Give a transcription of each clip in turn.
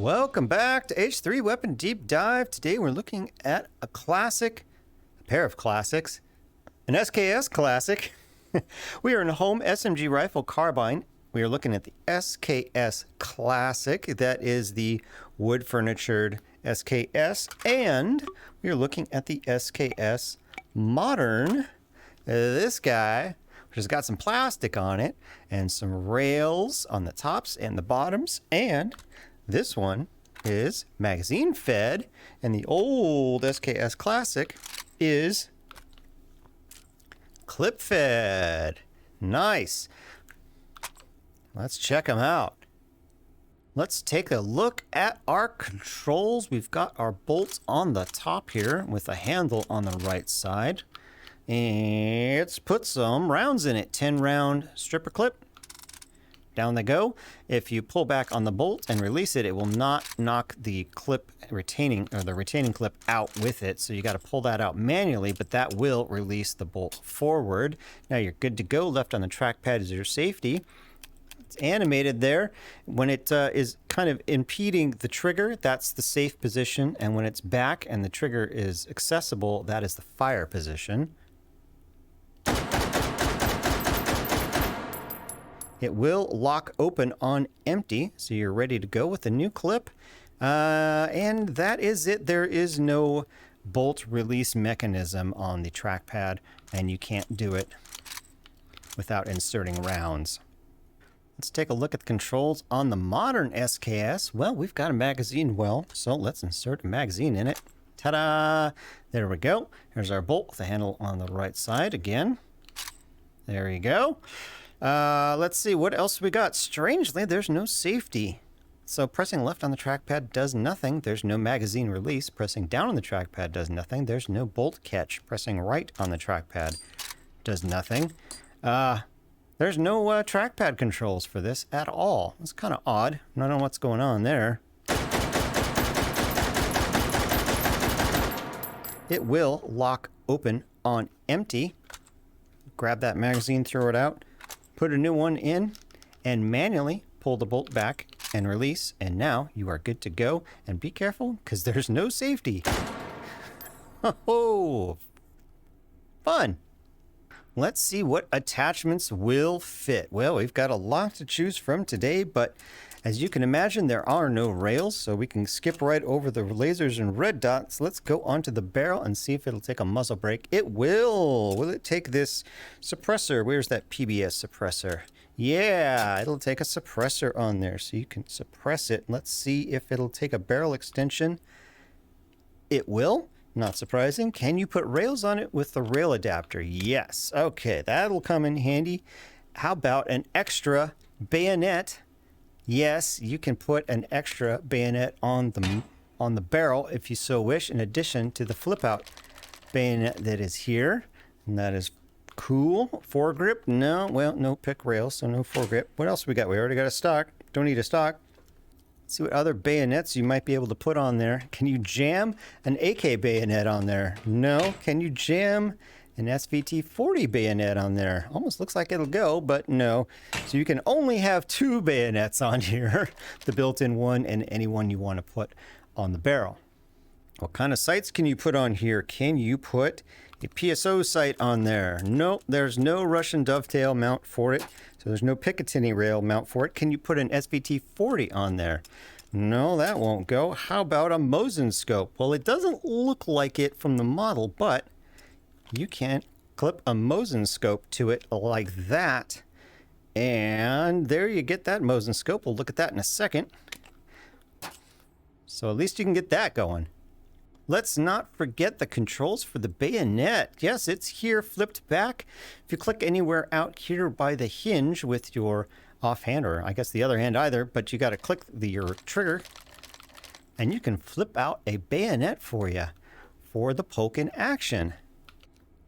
Welcome back to H3 Weapon Deep Dive. Today we're looking at a pair of classics, an SKS classic. We are in a home SMG rifle carbine. We are looking at the SKS Classic. That is the wood furnitured SKS. And we are looking at the SKS Modern. This guy, which has got some plastic on it and some rails on the tops and the bottoms. And this one is magazine fed. And the old SKS Classic is clip fed. Nice. Let's check them out. Let's take a look at our controls. We've got our bolts on the top here with a handle on the right side. And let's put some rounds in it. 10 round stripper clip. Down they go. If you pull back on the bolt and release it, it will not knock the clip retaining clip out with it. So you got to pull that out manually, but that will release the bolt forward. Now you're good to go. Left on the trackpad is your safety. It's animated there. When it is kind of impeding the trigger, that's the safe position. And when it's back and the trigger is accessible, that is the fire position. It will lock open on empty, so you're ready to go with a new clip. And that is it. There is no bolt release mechanism on the trackpad, and you can't do it without inserting rounds. Let's take a look at the controls on the modern SKS. Well, we've got a magazine well, so let's insert a magazine in it. Ta-da! There we go. Here's our bolt with the handle on the right side again. There you go. Let's see, what else we got? Strangely, there's no safety. So pressing left on the trackpad does nothing. There's no magazine release. Pressing down on the trackpad does nothing. There's no bolt catch. Pressing right on the trackpad does nothing. There's no trackpad controls for this at all. It's kind of odd. I don't know what's going on there. It will lock open on empty. Grab that magazine, throw it out. Put a new one in and manually pull the bolt back and release. And now you are good to go. And be careful because there's no safety. Oh, fun. Let's see what attachments will fit. Well, we've got a lot to choose from today, but as you can imagine, there are no rails, so we can skip right over the lasers and red dots. Let's go onto the barrel and see if it'll take a muzzle brake. It will. Will it take this suppressor? Where's that PBS suppressor? Yeah, it'll take a suppressor on there, so you can suppress it. Let's see if it'll take a barrel extension. It will. Not surprising. Can you put rails on it with the rail adapter? Yes. Okay, that'll come in handy. How about an extra bayonet? Yes, you can put an extra bayonet on the barrel if you so wish, in addition to the flip-out bayonet that is here. And that is cool. Foregrip? No, well, no pick rail, so no foregrip. What else we got? We already got a stock. Don't need a stock. Let's see what other bayonets you might be able to put on there. Can you jam an AK bayonet on there? No. Can you jam an SVT-40 bayonet on there? Almost looks like it'll go, but no. So you can only have 2 bayonets on here. The built-in one and any one you want to put on the barrel. What kind of sights can you put on here? Can you put a PSO sight on there? Nope, there's no Russian dovetail mount for it. So there's no Picatinny rail mount for it. Can you put an SVT-40 on there? No, that won't go. How about a Mosin scope? Well, it doesn't look like it from the model, but you can clip a Mosin scope to it like that. And there you get that Mosin scope. We'll look at that in a second. So at least you can get that going. Let's not forget the controls for the bayonet. Yes, it's here flipped back. If you click anywhere out here by the hinge with your offhand, or I guess the other hand either, but you got to click your trigger and you can flip out a bayonet for you for the poke in action.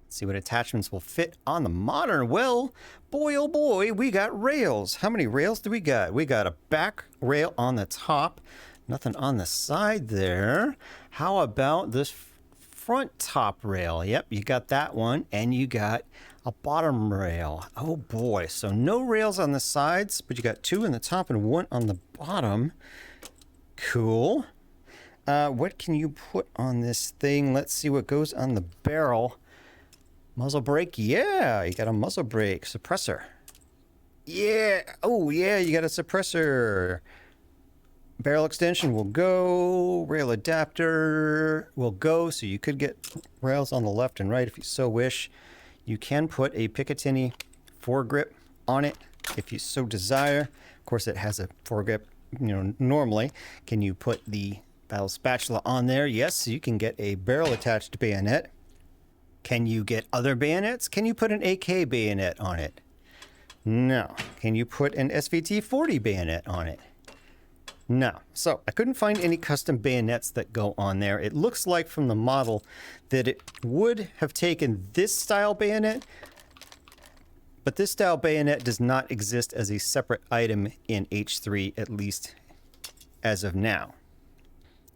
Let's see what attachments will fit on the modern. Well, boy, oh boy, we got rails. How many rails do we got? We got a back rail on the top. Nothing on the side there. How about this front top rail? Yep, you got that one. And you got a bottom rail. Oh boy, so no rails on the sides, but you got 2 in the top and 1 on the bottom. Cool. What can you put on this thing? Let's see what goes on the barrel. Muzzle brake. Yeah, you got a muzzle brake. Suppressor. Yeah. Oh, yeah, you got a suppressor. Barrel extension will go. Rail adapter will go. So you could get rails on the left and right if you so wish. You can put a Picatinny foregrip on it if you so desire. Of course, it has a foregrip, normally. Can you put the battle spatula on there? Yes, so you can get a barrel attached bayonet. Can you get other bayonets? Can you put an AK bayonet on it? No. Can you put an SVT-40 bayonet on it? No. So I couldn't find any custom bayonets that go on there. It looks like from the model that it would have taken this style bayonet, but this style bayonet does not exist as a separate item in H3, at least as of now.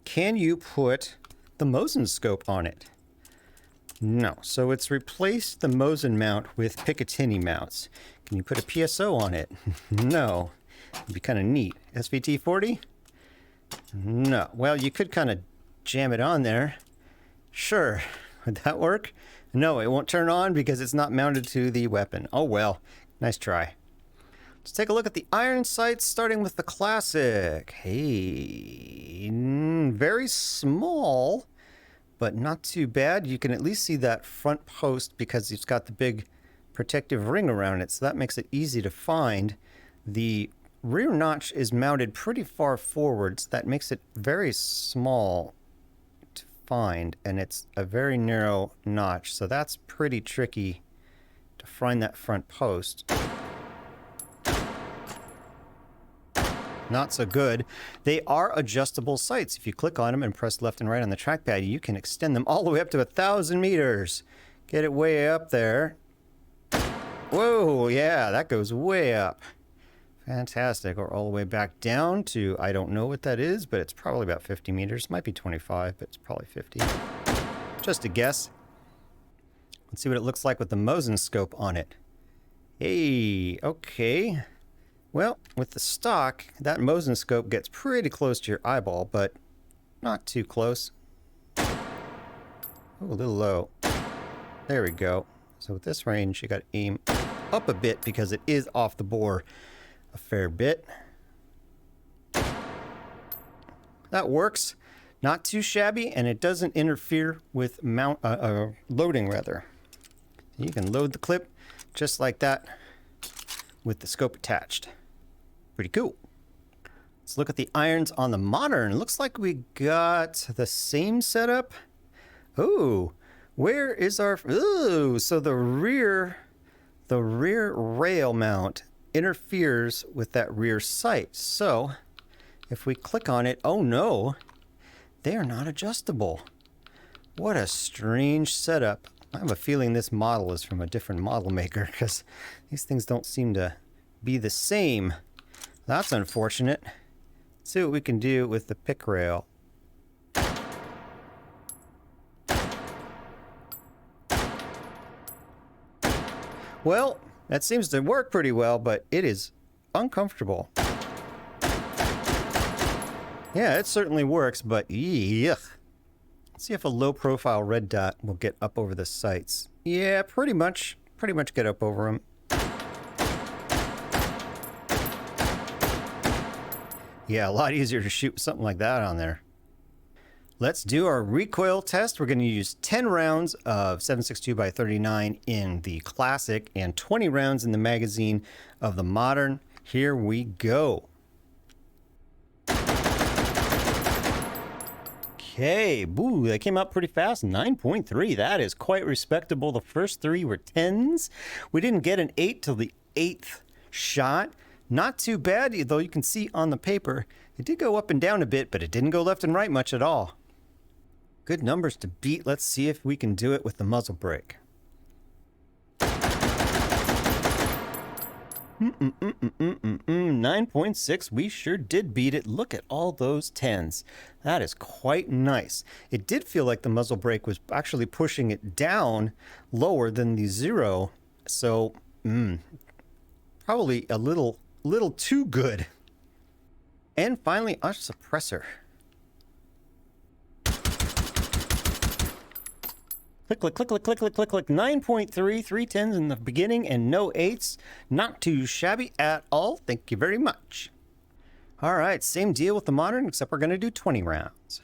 Can you put the Mosin scope on it? No. So it's replaced the Mosin mount with Picatinny mounts. Can you put a PSO on it? No. It'd be kind of neat. SVT-40? No. Well, you could kind of jam it on there. Sure. Would that work? No, it won't turn on because it's not mounted to the weapon. Oh well. Nice try. Let's take a look at the iron sights, starting with the classic. Hey, very small, but not too bad. You can at least see that front post because it's got the big protective ring around it, so that makes it easy to find. The rear notch is mounted pretty far forwards. That makes it very small to find, and it's a very narrow notch, so that's pretty tricky to find that front post. Not so good. They are adjustable sights. If you click on them and press left and right on the trackpad, you can extend them all the way up to 1,000 meters. Get it way up there. Whoa, yeah, that goes way up. Fantastic. Or all the way back down to, I don't know what that is, but it's probably about 50 meters. Might be 25, but it's probably 50. Just a guess. Let's see what it looks like with the Mosin scope on it. Hey, okay. Well, with the stock, that Mosin scope gets pretty close to your eyeball, but not too close. Oh, a little low. There we go. So with this range, you got to aim up a bit because it is off the bore a fair bit. That works. Not too shabby, and it doesn't interfere with loading, rather. You can load the clip just like that with the scope attached. Pretty cool. Let's look at the irons on the Modern. Looks like we got the same setup. Oh, where is our... Ooh, so the rear rail mount interferes with that rear sight. So if we click on it, oh no, they are not adjustable. What a strange setup. I have a feeling this model is from a different model maker because these things don't seem to be the same. That's unfortunate. Let's see what we can do with the pick rail. Well, that seems to work pretty well, but it is uncomfortable. Yeah, it certainly works, but yuck. Let's see if a low profile red dot will get up over the sights. Yeah, pretty much get up over them. Yeah, a lot easier to shoot something like that on there. Let's do our recoil test. We're going to use 10 rounds of 7.62x39 in the Classic and 20 rounds in the magazine of the Modern. Here we go. Okay, boo, that came out pretty fast. 9.3. That is quite respectable. The first three were 10s. We didn't get an 8 till the 8th shot. Not too bad, though you can see on the paper, it did go up and down a bit, but it didn't go left and right much at all. Good numbers to beat. Let's see if we can do it with the muzzle brake. 9.6. We sure did beat it. Look at all those 10s. That is quite nice. It did feel like the muzzle brake was actually pushing it down lower than the 0. So, probably a little too good. And finally, our suppressor. Click, click, click, click, click, click, click, click. 9.3, 3 10s in the beginning and no 8s. Not too shabby at all. Thank you very much. All right, same deal with the modern, except we're going to do 20 rounds.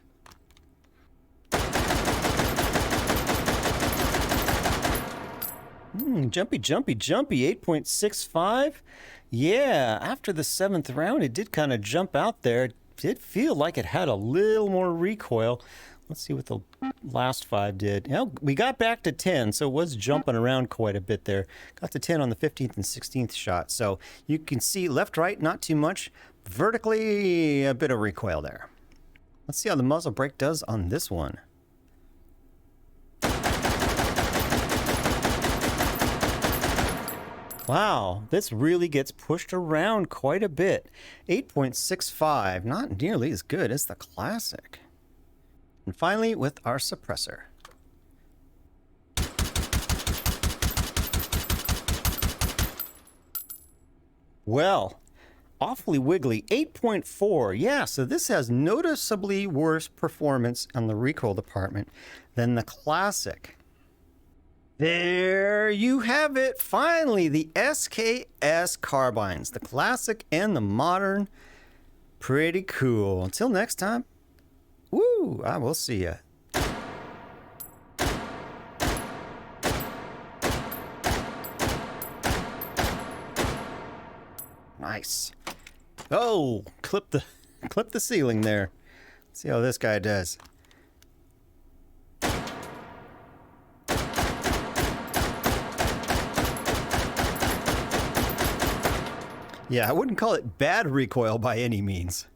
Jumpy, jumpy, jumpy. 8.65. Yeah, after the 7th round, it did kind of jump out there. It did feel like it had a little more recoil. Let's see what the last 5 did. You know, we got back to 10, so it was jumping around quite a bit there. Got to 10 on the 15th and 16th shot. So you can see left, right, not too much. Vertically, a bit of recoil there. Let's see how the muzzle brake does on this one. Wow, this really gets pushed around quite a bit. 8.65, not nearly as good as the classic. And finally, with our suppressor. Well, awfully wiggly. 8.4. Yeah, so this has noticeably worse performance on the recoil department than the classic. There you have it. Finally, the SKS carbines, the classic and the modern. Pretty cool. Until next time. Woo! I will see ya. Nice. Oh, clip the ceiling there. Let's see how this guy does. Yeah, I wouldn't call it bad recoil by any means.